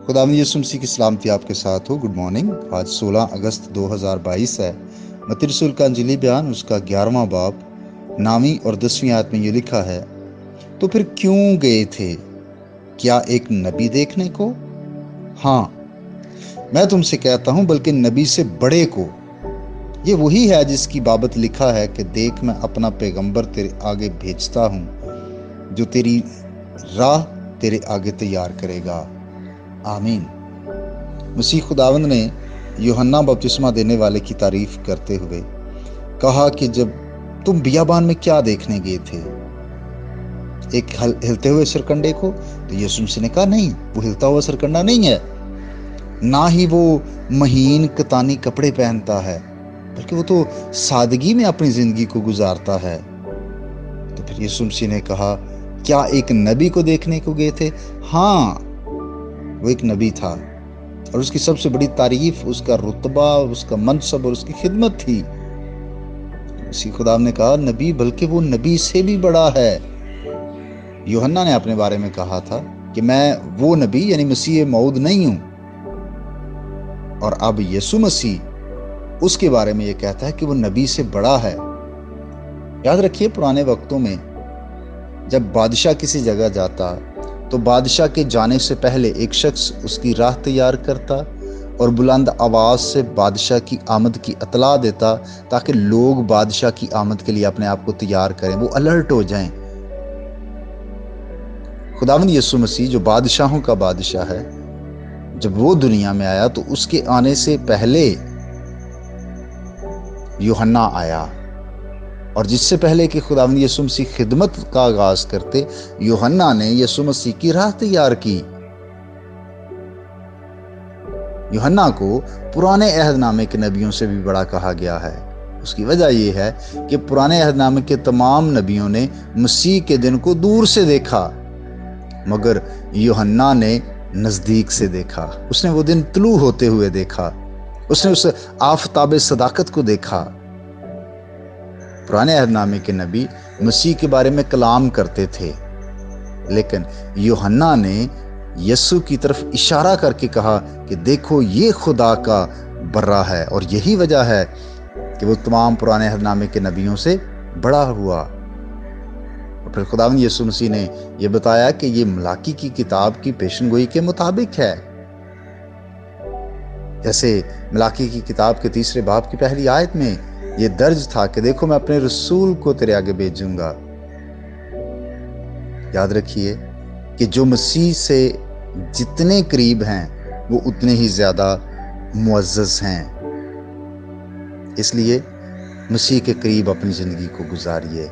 خداوند یسوع مسیح کی سلامتی آپ کے ساتھ ہو۔ Good morning. آج 16 اگست 2022 ہے۔ متی رسول کا انجیلی بیان اس کا 11واں باب 9ویں اور 10ویں آیت میں یہ لکھا ہے، تو پھر کیوں گئے تھے؟ کیا ایک نبی دیکھنے کو؟ ہاں، میں تم سے کہتا ہوں بلکہ نبی سے بڑے کو۔ یہ وہی ہے جس کی بابت لکھا ہے کہ دیکھ میں اپنا پیغمبر تیرے آگے بھیجتا ہوں، جو تیری راہ تیرے آگے تیار کرے گا۔ آمین۔ مسیح خداوند نے یوحنا بپتسمہ دینے والے کی تعریف کرتے ہوئے کہا کہ جب تم بیابان میں کیا دیکھنے گئے تھے؟ ایک ہلتے ہوئے سرکنڈے کو؟ تو یسوع مسیح نے کہا نہیں، وہ ہلتا ہوا سرکنڈا نہیں ہے، نہ ہی وہ مہین کتانی کپڑے پہنتا ہے، بلکہ وہ تو سادگی میں اپنی زندگی کو گزارتا ہے۔ تو پھر یسوع مسیح نے کہا کیا ایک نبی کو دیکھنے کو گئے تھے؟ ہاں، وہ ایک نبی تھا، اور اس کی سب سے بڑی تعریف اس کا رتبہ، اس کا منصب اور اس کی خدمت تھی۔ مسیح خدا نے کہا نبی، بلکہ وہ نبی سے بھی بڑا ہے۔ یوحنا نے اپنے بارے میں کہا تھا کہ میں وہ نبی یعنی مسیح موعود نہیں ہوں، اور اب یسوع مسیح اس کے بارے میں یہ کہتا ہے کہ وہ نبی سے بڑا ہے۔ یاد رکھیے، پرانے وقتوں میں جب بادشاہ کسی جگہ جاتا تو بادشاہ کے جانے سے پہلے ایک شخص اس کی راہ تیار کرتا اور بلند آواز سے بادشاہ کی آمد کی اطلاع دیتا، تاکہ لوگ بادشاہ کی آمد کے لیے اپنے آپ کو تیار کریں، وہ الرٹ ہو جائیں۔ خداوند یسوع مسیح جو بادشاہوں کا بادشاہ ہے، جب وہ دنیا میں آیا تو اس کے آنے سے پہلے یوحنا آیا، اور جس سے پہلے کہ خداوند یسوع مسیح خدمت کا آغاز کرتے، یوحنا نے یسوع مسیح کی راہ تیار کی۔ یوحنا کو پرانے عہد نامے کے نبیوں سے بھی بڑا کہا گیا ہے۔ اس کی وجہ یہ ہے کہ پرانے عہد نامے کے تمام نبیوں نے مسیح کے دن کو دور سے دیکھا، مگر یوحنا نے نزدیک سے دیکھا۔ اس نے وہ دن طلوع ہوتے ہوئے دیکھا، اس نے اس آفتاب صداقت کو دیکھا۔ پرانے عہد نامے کے نبی مسیح کے بارے میں کلام کرتے تھے، لیکن یوحنا نے یسوع کی طرف اشارہ کر کے کہا کہ دیکھو یہ خدا کا برا ہے، اور یہی وجہ ہے کہ وہ تمام پرانے عہد نامے کے نبیوں سے بڑا ہوا۔ اور پھر خداوند یسوع مسیح نے یہ بتایا کہ یہ ملاکی کی کتاب کی پیشن گوئی کے مطابق ہے، جیسے ملاکی کی کتاب کے 3 باب کی پہلی آیت میں یہ درج تھا کہ دیکھو میں اپنے رسول کو تیرے آگے بھیجوں گا۔ یاد رکھیے کہ جو مسیح سے جتنے قریب ہیں وہ اتنے ہی زیادہ معزز ہیں، اس لیے مسیح کے قریب اپنی زندگی کو گزاریے،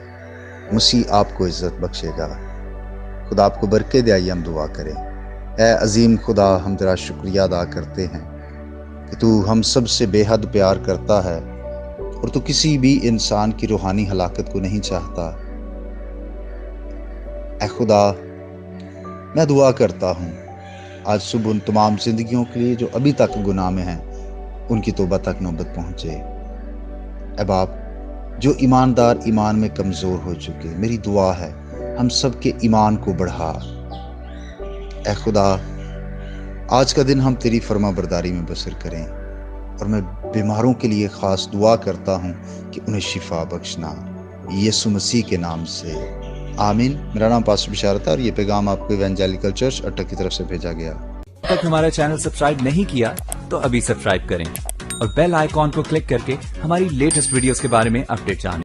مسیح آپ کو عزت بخشے گا۔ خدا آپ کو برکت دے۔ آئیے ہم دعا کریں۔ اے عظیم خدا، ہم تیرا شکریہ ادا کرتے ہیں کہ تو ہم سب سے بے حد پیار کرتا ہے، اور تو کسی بھی انسان کی روحانی ہلاکت کو نہیں چاہتا۔ اے خدا، میں دعا کرتا ہوں آج صبح ان تمام زندگیوں کے لیے جو ابھی تک گناہ میں ہیں، ان کی توبہ تک نوبت پہنچے۔ اے باپ، جو ایماندار ایمان میں کمزور ہو چکے، میری دعا ہے ہم سب کے ایمان کو بڑھا۔ اے خدا، آج کا دن ہم تیری فرما برداری میں بسر کریں، اور میں بیماروں کے لیے خاص دعا کرتا ہوں کہ انہیں شفا بخشنا، یسوع مسیح کے نام سے، آمین۔ میرا نام پاسٹر بشارت ہے، اور یہ پیغام آپ کو ایونجیلیکل چرچ اٹک کی طرف سے بھیجا گیا۔ اب تک ہمارا چینل سبسکرائب نہیں کیا تو ابھی سبسکرائب کریں، اور بیل آئیکن کو کلک کر کے ہماری لیٹسٹ ویڈیوز کے بارے میں اپڈیٹ جانیں۔